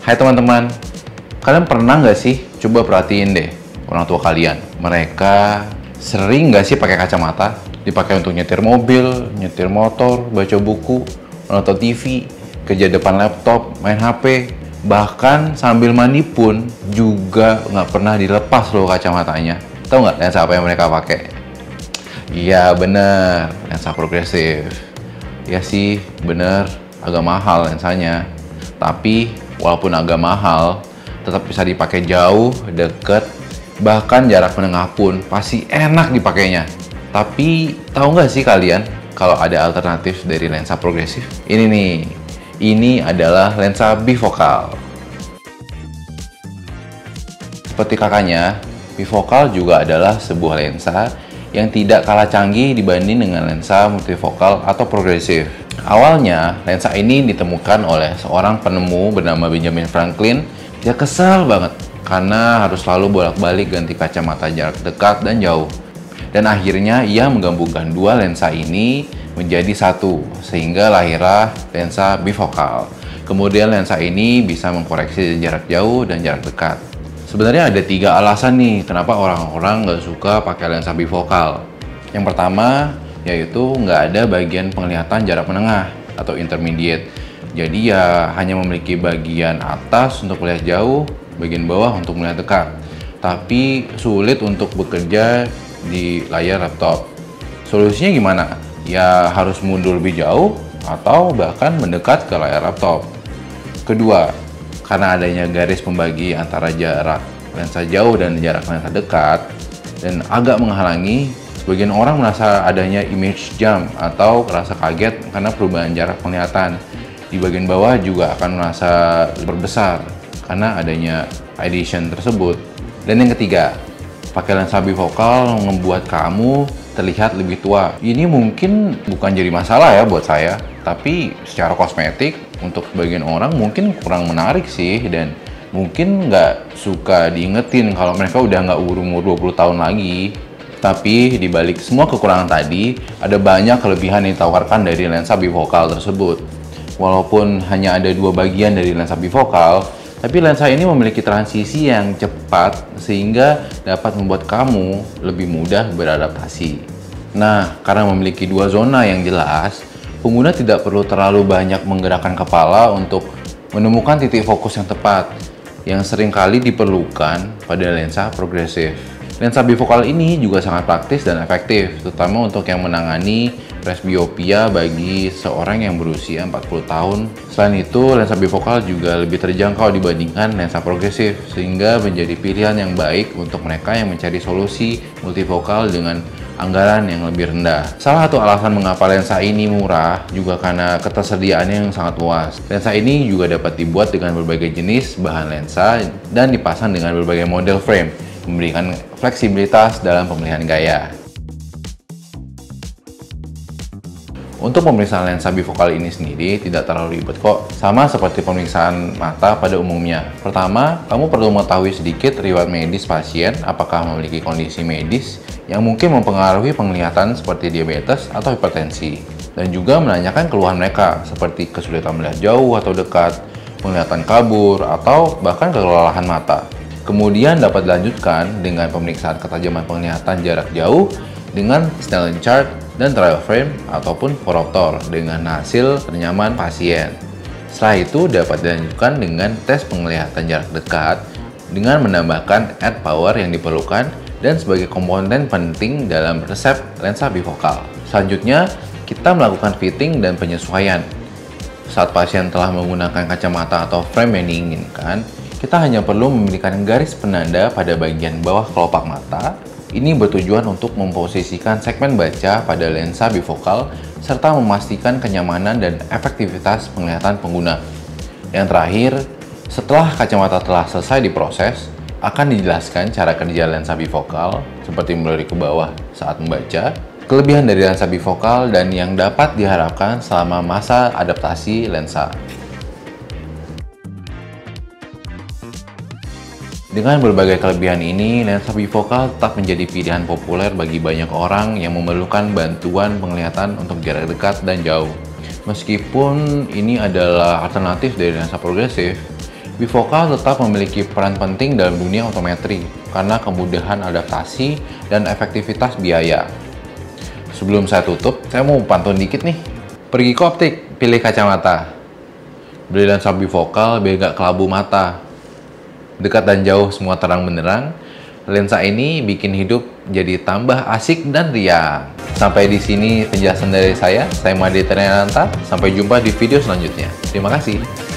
Hai teman-teman, kalian pernah nggak sih coba perhatiin deh orang tua kalian? Mereka sering nggak sih pakai kacamata? Dipakai untuk nyetir mobil, nyetir motor, baca buku, nonton TV, kerja depan laptop, main HP, bahkan sambil mandi pun juga nggak pernah dilepas loh kacamatanya. Tahu nggak lensa apa yang mereka pakai? Iya bener, lensa progresif. Ya sih, bener, agak mahal lensanya. Tapi walaupun agak mahal, tetap bisa dipakai jauh, deket, bahkan jarak menengah pun pasti enak dipakainya. Tapi tahu nggak sih kalian kalau ada alternatif dari lensa progresif? Ini nih, ini adalah lensa bifocal. Seperti kakaknya, bifocal juga adalah sebuah lensa yang tidak kalah canggih dibanding dengan lensa multifocal atau progresif. Awalnya, lensa ini ditemukan oleh seorang penemu bernama Benjamin Franklin. Dia kesal banget karena harus selalu bolak-balik ganti kacamata jarak dekat dan jauh. Dan akhirnya ia menggabungkan dua lensa ini menjadi satu, sehingga lahirlah lensa bifocal. Kemudian lensa ini bisa mengkoreksi jarak jauh dan jarak dekat. Sebenarnya ada 3 alasan nih kenapa orang-orang nggak suka pakai lensa bifocal. Yang pertama, yaitu nggak ada bagian penglihatan jarak menengah atau intermediate. Jadi ya hanya memiliki bagian atas untuk melihat jauh, bagian bawah untuk melihat dekat. Tapi sulit untuk bekerja di layar laptop. Solusinya gimana? Ya harus mundur lebih jauh atau bahkan mendekat ke layar laptop. Kedua, karena adanya garis pembagi antara jarak lensa jauh dan jarak lensa dekat dan agak menghalangi, sebagian orang merasa adanya image jump atau rasa kaget karena perubahan jarak penglihatan. Di bagian bawah juga akan merasa berbesar karena adanya addition tersebut. Dan yang ketiga, pakai lensa bifocal membuat kamu terlihat lebih tua. Ini mungkin bukan jadi masalah ya buat saya, tapi secara kosmetik untuk sebagian orang mungkin kurang menarik sih, dan mungkin nggak suka diingetin kalau mereka udah nggak umur 20 tahun lagi. Tapi dibalik semua kekurangan tadi, ada banyak kelebihan yang ditawarkan dari lensa bifocal tersebut. Walaupun hanya ada 2 bagian dari lensa bifocal, tapi lensa ini memiliki transisi yang cepat sehingga dapat membuat kamu lebih mudah beradaptasi. Nah, karena memiliki 2 zona yang jelas, pengguna tidak perlu terlalu banyak menggerakkan kepala untuk menemukan titik fokus yang tepat, yang seringkali diperlukan pada lensa progresif. Lensa bifocal ini juga sangat praktis dan efektif, terutama untuk yang menangani presbiopia bagi seorang yang berusia 40 tahun. Selain itu, lensa bifocal juga lebih terjangkau dibandingkan lensa progresif, sehingga menjadi pilihan yang baik untuk mereka yang mencari solusi multifocal dengan anggaran yang lebih rendah. Salah satu alasan mengapa lensa ini murah juga karena ketersediaannya yang sangat luas. Lensa ini juga dapat dibuat dengan berbagai jenis bahan lensa dan dipasang dengan berbagai model frame, memberikan fleksibilitas dalam pemilihan gaya. Untuk pemeriksaan lensa bifocal ini sendiri tidak terlalu ribet kok, sama seperti pemeriksaan mata pada umumnya. Pertama, kamu perlu mengetahui sedikit riwayat medis pasien, apakah memiliki kondisi medis yang mungkin mempengaruhi penglihatan seperti diabetes atau hipertensi, dan juga menanyakan keluhan mereka seperti kesulitan melihat jauh atau dekat, penglihatan kabur, atau bahkan kelelahan mata. Kemudian dapat dilanjutkan dengan pemeriksaan ketajaman penglihatan jarak jauh dengan Snellen chart dan trial frame ataupun foropter dengan hasil ternyaman pasien. Setelah itu dapat dilanjutkan dengan tes penglihatan jarak dekat dengan menambahkan add power yang diperlukan dan sebagai komponen penting dalam resep lensa bifocal. Selanjutnya, kita melakukan fitting dan penyesuaian. Saat pasien telah menggunakan kacamata atau frame yang diinginkan, kita hanya perlu memberikan garis penanda pada bagian bawah kelopak mata. Ini bertujuan untuk memposisikan segmen baca pada lensa bifocal serta memastikan kenyamanan dan efektivitas penglihatan pengguna. Yang terakhir, setelah kacamata telah selesai diproses, akan dijelaskan cara kerja lensa bifocal seperti melirik ke bawah saat membaca, kelebihan dari lensa bifocal, dan yang dapat diharapkan selama masa adaptasi lensa. Dengan berbagai kelebihan ini, lensa bifocal tetap menjadi pilihan populer bagi banyak orang yang memerlukan bantuan penglihatan untuk jarak dekat dan jauh. Meskipun ini adalah alternatif dari lensa progresif, Bifocal tetap memiliki peran penting dalam dunia optometri karena kemudahan adaptasi dan efektivitas biaya. Sebelum saya tutup, saya mau pantun dikit nih. Pergi ke optik, pilih kacamata. Beli lensa bifocal biar gak kelabu mata. Dekat dan jauh semua terang benderang. Lensa ini bikin hidup jadi tambah asik dan riang. Sampai di sini penjelasan dari saya Made Triananta. Sampai jumpa di video selanjutnya. Terima kasih.